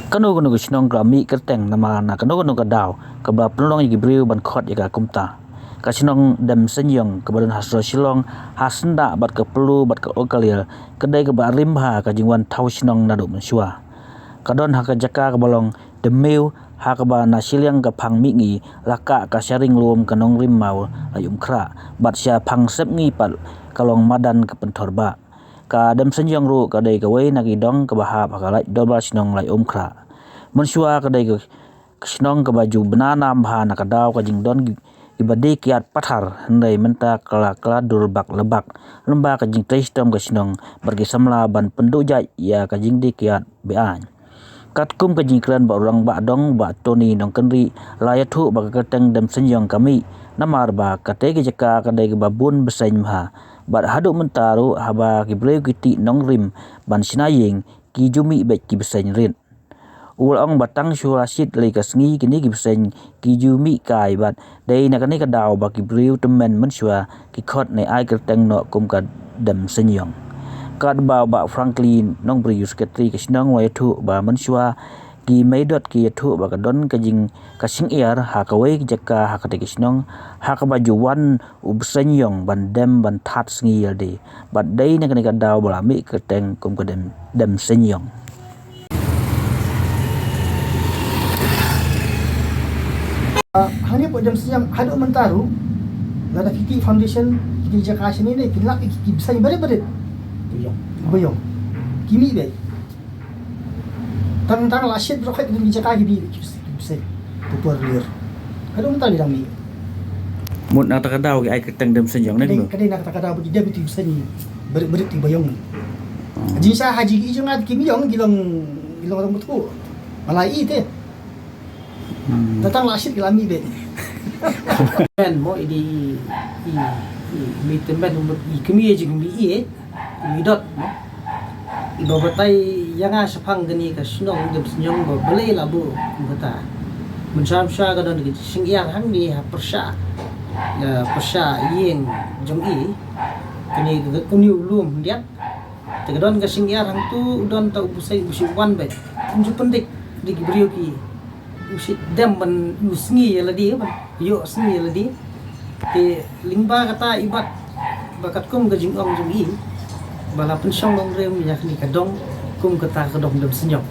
kanu gisnong grami kerteng nama na kanu kadaw kabla pelong gibriu ban khot yaga kumta kasinong dem senyong kebadan hasro silong hasenda bat ke pelu bat ke okalir kedai ke barimha ka jingwan thau sinong nadu mensua kadon haka jaka kebalong demeu hakaba nasiliang ka phang mi ngi laka ka sharing lom kanong rimau ayum khra bat sia phang sep ngi pat kalong madan ke pentorba ka dem senyong ru kadai ke wei nagi dong ke bahap hakalai dobal sinong lai khra mensua kadai ke sinong ke baju benana mha nakadaw ka jingdon ibade kiat pathar hendai menta kala dur bak lebak lemba ka jing tristom ka sinong bargi samla ban penduja ya ka jing di kiat bean katkum ka jing kran ba orang ba dong ba toni nong kenri layathu ba keteng dem senyong kami namar ba kate ke jaka kadai ke babun besain mha bat hadu mentaru haba ki breu kiti nong rim ban sinayeng ki jumi bet ki besain rin ulong batang surasit le kasngi kini ki besain ki jumi kai bat dei na kani ka daw ba ki breu temen mensua ki khot ne ai kerteng no kum ka dem senyong kad ba Franklin nong breu sekretari ke sinong wayathu ba mensua ki maidot ki yathu ba kadon ka jing kasing iar ha ka wei jaka ha ka te kisnong ha ka baju wan ubsenyong ban dem ban that sngi yalde bat dei na kani ka daw bala mi kerteng kum ka dem senyong hani po dem senyong hadu mentaru lada kiki foundation kiki jaka sini ne kilak kiki bisa bare boyong kimi be tang lasit roket di jaka gibi bisa pupur lir hadu mentar bidang mi mun na takadaw ki ai kerteng dem senyong ne kadai nak takadaw bi dia bitu bisa ni berit ti boyong jinsa haji ki jongat kimi yong gilong orang betul malai te datang lasit kilami be ben mo idi mi temben kimi ji kimi midot ibabatai yang asapang gani ka sinong dem senyong ba belai labu bata mensam sha ka don singyang hang ni ha persha ya persha yeng jong i kini ga kuni ulum dia tegadon ka singyang hang tu don ta ubusai usi wan ba unju pendik di brio ki usi dem ban usngi ya ladi ban yo sngi ya ladi te lingba kata ibat bakat kum ga jingong jong i bala pensong dong rem minyak ni kadong kum kata kadong dem senyok